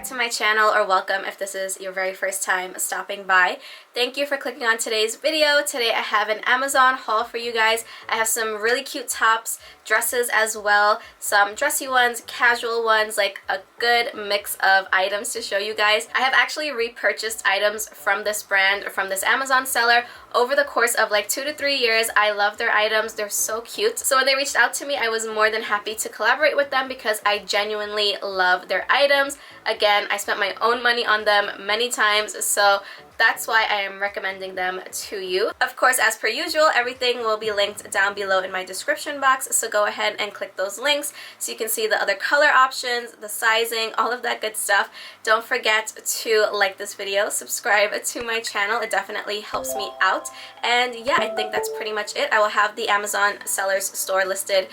to my channel, or welcome if this is your very first time stopping by. Thank you for clicking on today's video. Today I have an Amazon haul for you guys. I have some really cute tops, dresses as well, some dressy ones, casual ones, like a good mix of items to show you guys. I have actually repurchased items from this brand, or from this Amazon seller, over the course of like 2 to 3 years. I love their items. They're so cute. So when they reached out to me, I was more than happy to collaborate with them because I genuinely love their items. Again, I spent my own money on them many times, so that's why I am recommending them to you. Of course, as per usual, everything will be linked down below in my description box, so go ahead and click those links so you can see the other color options, the sizing, all of that good stuff. Don't forget to like this video, subscribe to my channel. It definitely helps me out. And yeah, I think that's pretty much it. I will have the Amazon seller's store listed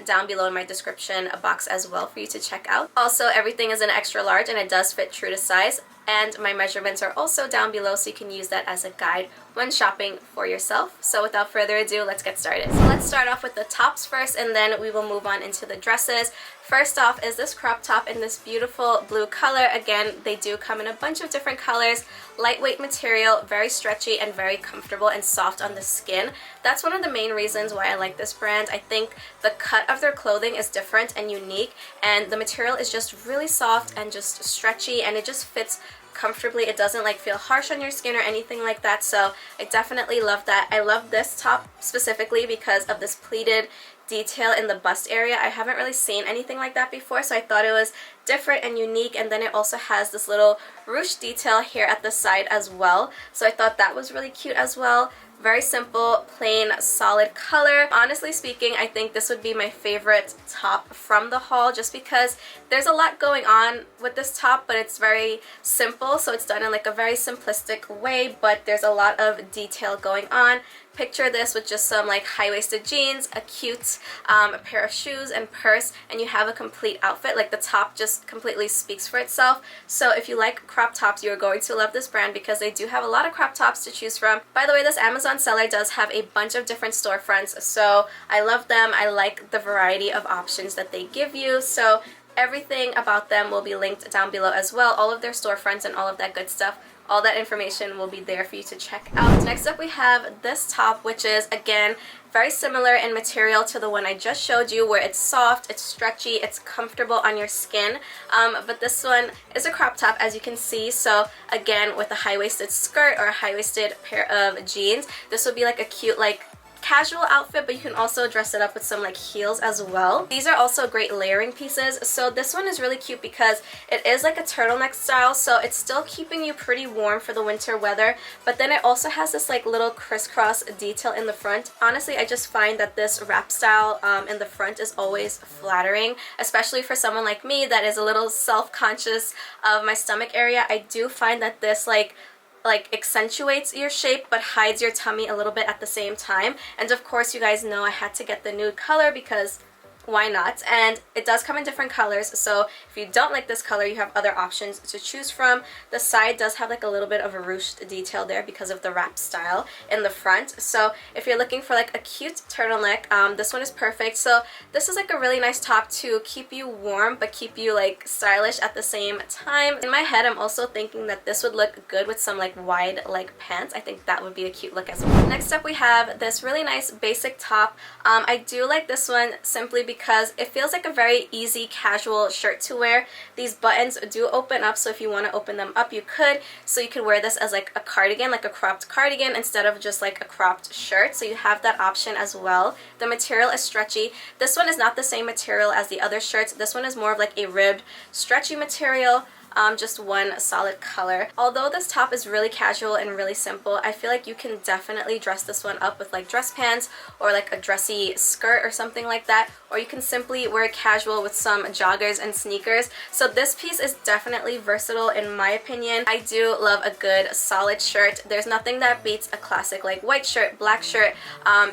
down below in my description box as well for you to check out. Also, everything is an extra large and it does fit true to size. And my measurements are also down below, so you can use that as a guide when shopping for yourself. So without further ado, let's get started. So let's start off with the tops first, and then we will move on into the dresses. First off is this crop top in this beautiful blue color. Again, they do come in a bunch of different colors. Lightweight material, very stretchy and very comfortable and soft on the skin. That's one of the main reasons why I like this brand. I think the cut of their clothing is different and unique, and the material is just really soft and just stretchy, and it just fits comfortably. It doesn't like feel harsh on your skin or anything like that, so I definitely love that. I love this top specifically because of this pleated detail in the bust area. I haven't really seen anything like that before, so I thought it was different and unique. And then it also has this little ruched detail here at the side as well, so I thought that was really cute as well. Very simple, plain, solid color. Honestly speaking, I think this would be my favorite top from the haul, just because there's a lot going on with this top, but it's very simple, so it's done in like a very simplistic way, but there's a lot of detail going on. Picture this with just some like high-waisted jeans, a cute pair of shoes and purse, and you have a complete outfit. Like the top just completely speaks for itself. So if you like crop tops, you're going to love this brand because they do have a lot of crop tops to choose from. By the way, this Amazon seller does have a bunch of different storefronts, so I love them. I like the variety of options that they give you. So everything about them will be linked down below as well. All of their storefronts and all of that good stuff. All that information will be there for you to check out. Next up we have this top, which is again very similar in material to the one I just showed you, where it's soft, it's stretchy, it's comfortable on your skin. But this one is a crop top, as you can see. So again, with a high-waisted skirt or a high-waisted pair of jeans, this would be like a cute like casual outfit, but you can also dress it up with some like heels as well. These are also great layering pieces. So this one is really cute because it is like a turtleneck style, so it's still keeping you pretty warm for the winter weather, but then it also has this like little crisscross detail in the front. Honestly, I just find that this wrap style in the front is always flattering, especially for someone like me that is a little self-conscious of my stomach area. I do find that this like accentuates your shape but hides your tummy a little bit at the same time. And of course, you guys know I had to get the nude color because why not? And it does come in different colors, so if you don't like this color, you have other options to choose from. The side does have like a little bit of a ruched detail there because of the wrap style in the front. So if you're looking for like a cute turtleneck, this one is perfect. So this is like a really nice top to keep you warm but keep you like stylish at the same time. In my head, I'm also thinking that this would look good with some like wide leg pants. I think that would be a cute look as well. Next up we have this really nice basic top. I do like this one simply because it feels like a very easy casual shirt to wear. These buttons do open up, so if you want to open them up you could. So you could wear this as like a cardigan, like a cropped cardigan, instead of just like a cropped shirt, so you have that option as well. The material is stretchy. This one is not the same material as the other shirts. This one is more of like a ribbed stretchy material. Just one solid color. Although this top is really casual and really simple, I feel like you can definitely dress this one up with like dress pants or like a dressy skirt or something like that, or you can simply wear it casual with some joggers and sneakers. So this piece is definitely versatile in my opinion. I do love a good solid shirt. There's nothing that beats a classic like white shirt, black shirt,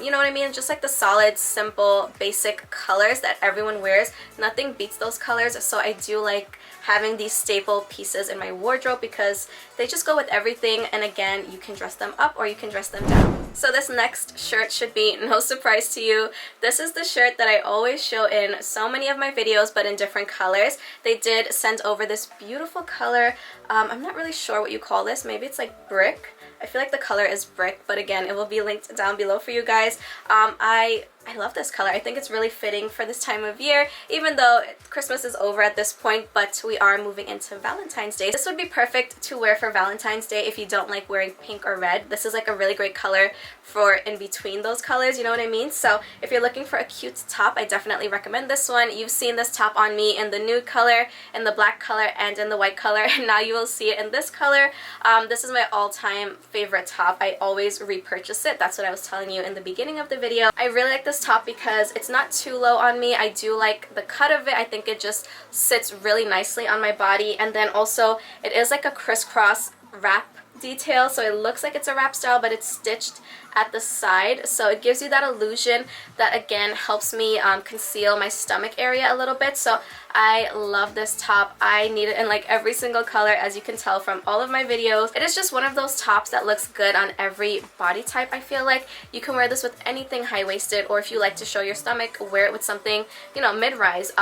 you know what I mean? Just like the solid, simple, basic colors that everyone wears. Nothing beats those colors, so I do like having these staple pieces in my wardrobe because they just go with everything, and again, you can dress them up or you can dress them down. So this next shirt should be no surprise to you. This is the shirt that I always show in so many of my videos, but in different colors. They did send over this beautiful color. I'm not really sure what you call this. Maybe it's like brick. I feel like the color is brick, but again, it will be linked down below for you guys. I love this color. I think it's really fitting for this time of year, even though Christmas is over at this point, but we are moving into Valentine's Day. This would be perfect to wear for Valentine's Day if you don't like wearing pink or red. This is like a really great color for in between those colors, you know what I mean? So if you're looking for a cute top, I definitely recommend this one. You've seen this top on me in the nude color, in the black color, and in the white color, and now you will see it in this color. This is my all-time favorite top. I always repurchase it. That's what I was telling you in the beginning of the video. I really like this top because it's not too low on me. I do like the cut of it. I think it just sits really nicely on my body, and then also it is like a crisscross wrap detail, so it looks like it's a wrap style, but it's stitched at the side, so it gives you that illusion that again helps me conceal my stomach area a little bit. So I love this top. I need it in like every single color, as you can tell from all of my videos. It is just one of those tops that looks good on every body type. I feel like you can wear this with anything high-waisted, or if you like to show your stomach, wear it with something, you know, mid-rise.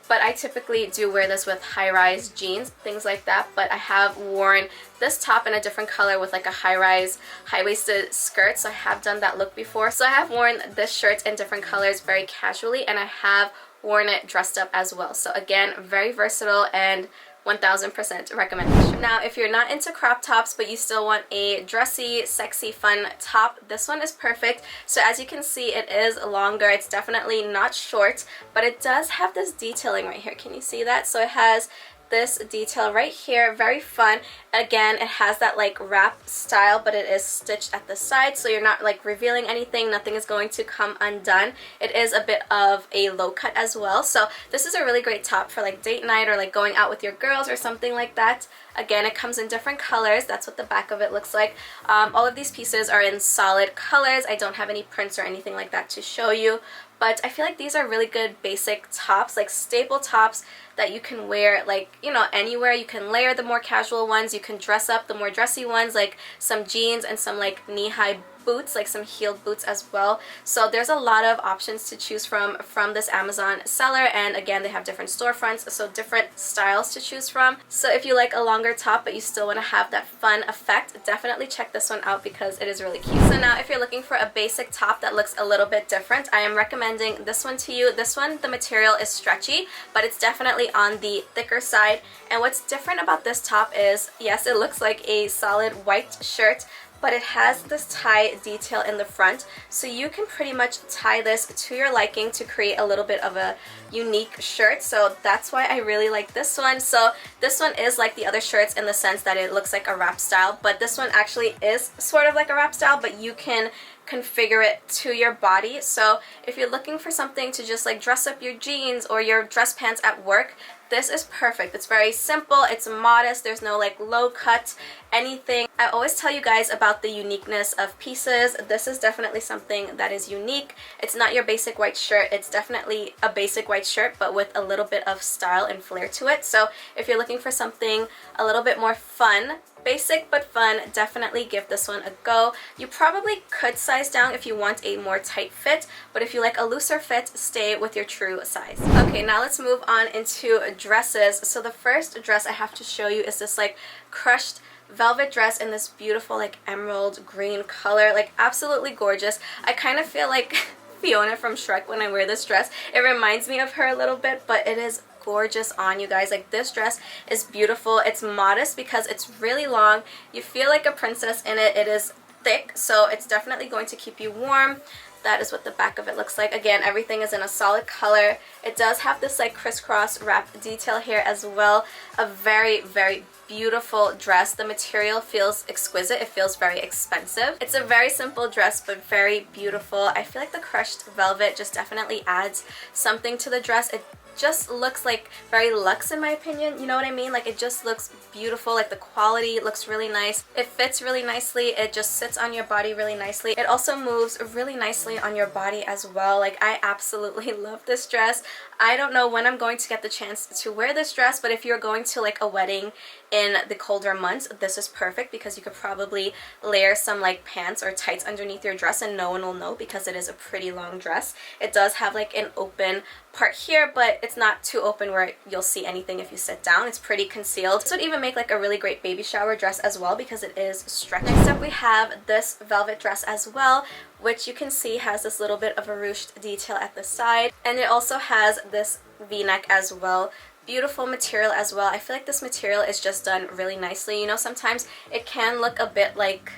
But I typically do wear this with high-rise jeans, things like that. But I have worn this top in a different color with like a high-rise, high-waisted skirt. So I have done that look before. So I have worn this shirt in different colors very casually, and I have worn it dressed up as well. So again, very versatile and 1000% recommendation. Now, if you're not into crop tops but you still want a dressy, sexy, fun top, this one is perfect. So as you can see, it is longer. It's definitely not short, but it does have this detailing right here. Can you see that? So it has this detail right here, very fun. Again, it has that like wrap style, but it is stitched at the side, so you're not like revealing anything. Nothing is going to come undone. It is a bit of a low cut as well, so this is a really great top for like date night or like going out with your girls or something like that. Again, it comes in different colors. That's what the back of it looks like. All of these pieces are in solid colors. I don't have any prints or anything like that to show you, but I feel like these are really good basic tops, like staple tops that you can wear like, you know, anywhere. You can layer the more casual ones, you can dress up the more dressy ones, like some jeans and some like knee-high boots, like some heeled boots as well. So there's a lot of options to choose from this Amazon seller, and again, they have different storefronts, so different styles to choose from. So if you like a longer top but you still want to have that fun effect, definitely check this one out because it is really cute. So now if you're looking for a basic top that looks a little bit different, I am recommending this one to you. This one, the material is stretchy, but it's definitely on the thicker side. And what's different about this top is, yes, it looks like a solid white shirt, but it has this tie detail in the front, so you can pretty much tie this to your liking to create a little bit of a unique shirt. So that's why I really like this one. So this one is like the other shirts in the sense that it looks like a wrap style, but this one actually is sort of like a wrap style, but you can configure it to your body. So if you're looking for something to just like dress up your jeans or your dress pants at work, this is perfect. It's very simple, it's modest, there's no like low cut anything. I always tell you guys about the uniqueness of pieces. This is definitely something that is unique. It's not your basic white shirt, it's definitely a basic white shirt but with a little bit of style and flair to it. So if you're looking for something a little bit more fun, basic but fun, definitely give this one a go. You probably could size down if you want a more tight fit, but if you like a looser fit, stay with your true size. Okay, now let's move on into dresses. So the first dress I have to show you is this like crushed velvet dress in this beautiful like emerald green color, like absolutely gorgeous. I kind of feel like Fiona from Shrek when I wear this dress. It reminds me of her a little bit, but it is gorgeous on you guys. Like this dress is beautiful. It's modest because it's really long. You feel like a princess in it. It is thick, so it's definitely going to keep you warm. That is what the back of it looks like. Again, everything is in a solid color. It does have this like crisscross wrap detail here as well. A very, very beautiful dress. The material feels exquisite. It feels very expensive. It's a very simple dress but very beautiful. I feel like the crushed velvet just definitely adds something to the dress. It just looks like very luxe in my opinion, you know what I mean? Like it just looks beautiful, like the quality looks really nice. It fits really nicely, it just sits on your body really nicely. It also moves really nicely on your body as well. Like I absolutely love this dress. I don't know when I'm going to get the chance to wear this dress, but if you're going to like a wedding in the colder months, this is perfect because you could probably layer some like pants or tights underneath your dress and no one will know because it is a pretty long dress. It does have like an open part here, but it's not too open where you'll see anything if you sit down. It's pretty concealed. This would even make like a really great baby shower dress as well because it is stretchy. Next up we have this velvet dress as well, which you can see has this little bit of a ruched detail at the side, and it also has this v-neck as well. Beautiful material as well. I feel like this material is just done really nicely. You know, sometimes it can look a bit like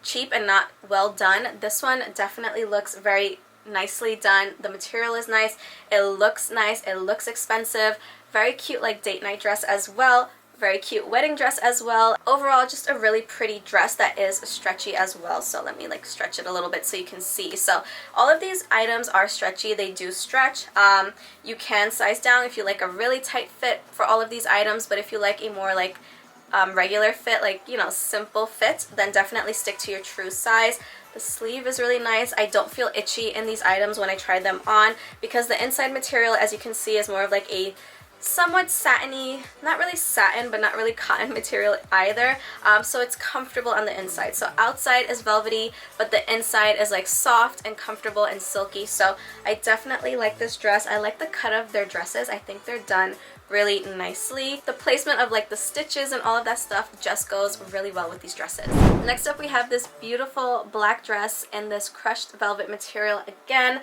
cheap and not well done. This one definitely looks very nicely done. The material is nice, it looks nice, it looks expensive. Very cute like date night dress as well. Very cute wedding dress as well. Overall, just a really pretty dress that is stretchy as well. So let me like stretch it a little bit so you can see. So all of these items are stretchy. They do stretch. You can size down if you like a really tight fit for all of these items, but if you like a more like regular fit, like, you know, simple fit, then definitely stick to your true size. The sleeve is really nice. I don't feel itchy in these items when I try them on because the inside material, as you can see, is more of like a somewhat satiny, not really satin but not really cotton material either, so it's comfortable on the inside. So outside is velvety but the inside is like soft and comfortable and silky, so I definitely like this dress. I like the cut of their dresses. I think they're done really nicely. The placement of like the stitches and all of that stuff just goes really well with these dresses. Next up we have this beautiful black dress in this crushed velvet material again.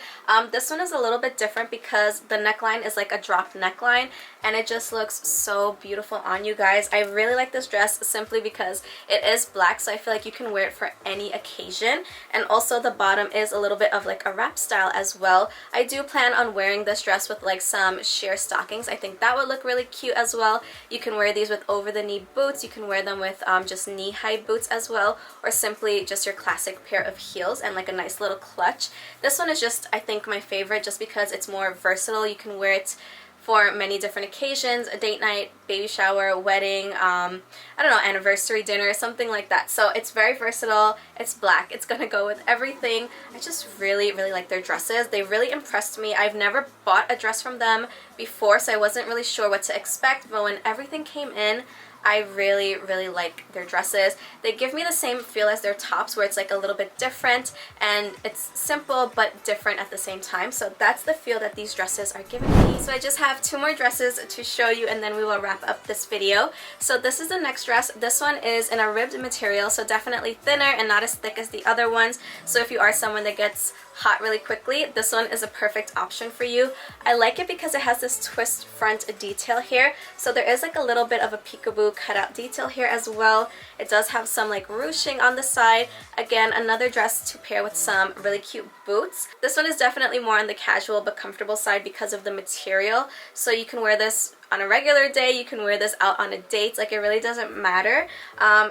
This one is a little bit different because the neckline is like a drop neckline and it just looks so beautiful on you guys. I really like this dress simply because it is black, so I feel like you can wear it for any occasion, and also the bottom is a little bit of like a wrap style as well. I do plan on wearing this dress with like some sheer stockings. I think that would look really cute as well. You can wear these with over the knee boots, you can wear them with just knee high boots as well, or simply just your classic pair of heels and like a nice little clutch. This one is just, I think, my favorite just because it's more versatile. You can wear it for many different occasions, a date night, baby shower, wedding, I don't know, anniversary dinner, something like that. So it's very versatile, it's black, it's gonna go with everything. I just really like their dresses. They really impressed me. I've never bought a dress from them before, so I wasn't really sure what to expect, but when everything came in, I really like their dresses. They give me the same feel as their tops, where it's like a little bit different and it's simple but different at the same time. So that's the feel that these dresses are giving me. So I just have two more dresses to show you and then we will wrap up this video. So this is the next dress. This one is in a ribbed material, so definitely thinner and not as thick as the other ones. So if you are someone that gets hot really quickly, this one is a perfect option for you. I like it because it has this twist front detail here, so there is like a little bit of a peekaboo cutout detail here as well. It does have some like ruching on the side. Again, another dress to pair with some really cute boots. This one is definitely more on the casual but comfortable side because of the material, so you can wear this on a regular day, you can wear this out on a date, like it really doesn't matter.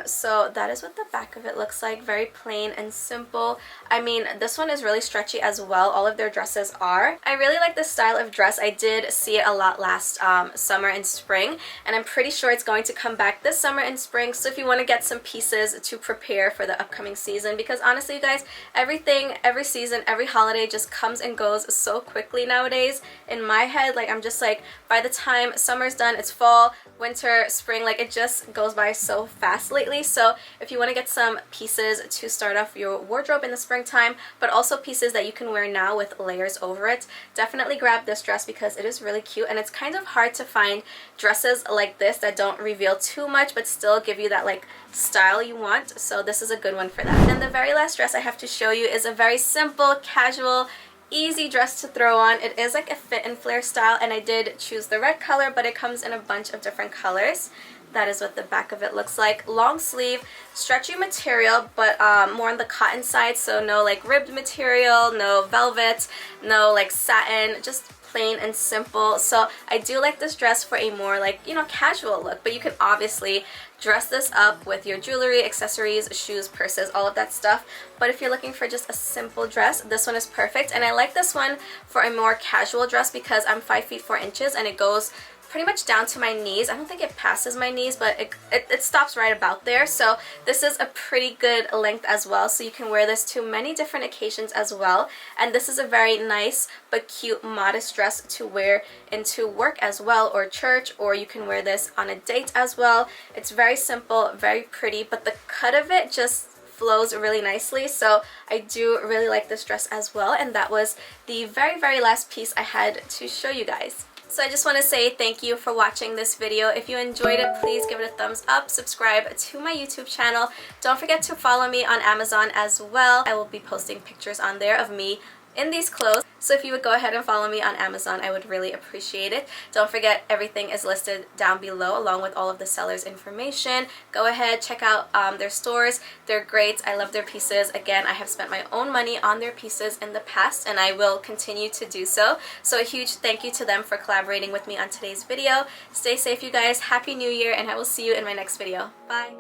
So that is what the back of it looks like. Very plain and simple. I mean, this one is really stretchy as well. All of their dresses are. I really like this style of dress. I did see it a lot last summer and spring, and I'm pretty sure it's going to come back this summer and spring. So if you want to get some pieces to prepare for the upcoming season, because honestly you guys, everything, every season, every holiday just comes and goes so quickly nowadays. In my head, like I'm just like, by the time summer's done, it's fall, winter, spring, like it just goes by so fast lately. So if you want to get some pieces to start off your wardrobe in the springtime, but also pieces that you can wear now with layers over it, definitely grab this dress because it is really cute, and it's kind of hard to find dresses like this that don't reveal too much but still give you that like style you want. So this is a good one for that. And the very last dress I have to show you is a very simple, casual, easy dress to throw on. It is like a fit and flare style, and I did choose the red color, but it comes in a bunch of different colors. That is what the back of it looks like. Long sleeve, stretchy material, but more on the cotton side, so no like ribbed material, no velvet, no like satin, just plain and simple. So I do like this dress for a more like, you know, casual look, but you can obviously dress this up with your jewelry, accessories, shoes, purses, all of that stuff. But if you're looking for just a simple dress, this one is perfect. And I like this one for a more casual dress because I'm 5 feet 4 inches and it goes pretty much down to my knees. I don't think it passes my knees, but it stops right about there. So this is a pretty good length as well, so you can wear this to many different occasions as well. And this is a very nice but cute modest dress to wear into work as well, or church, or you can wear this on a date as well. It's very simple, very pretty, but the cut of it just flows really nicely, so I do really like this dress as well. And that was the very last piece I had to show you guys. So I just want to say thank you for watching this video. If you enjoyed it, please give it a thumbs up, subscribe to my YouTube channel. Don't forget to follow me on Amazon as well. I will be posting pictures on there of me in these clothes. So if you would go ahead and follow me on Amazon, I would really appreciate it. Don't forget, everything is listed down below along with all of the sellers' information. Go ahead, check out their stores. They're great. I love their pieces. Again, I have spent my own money on their pieces in the past and I will continue to do so. So a huge thank you to them for collaborating with me on today's video. Stay safe, you guys. Happy New Year, and I will see you in my next video. Bye!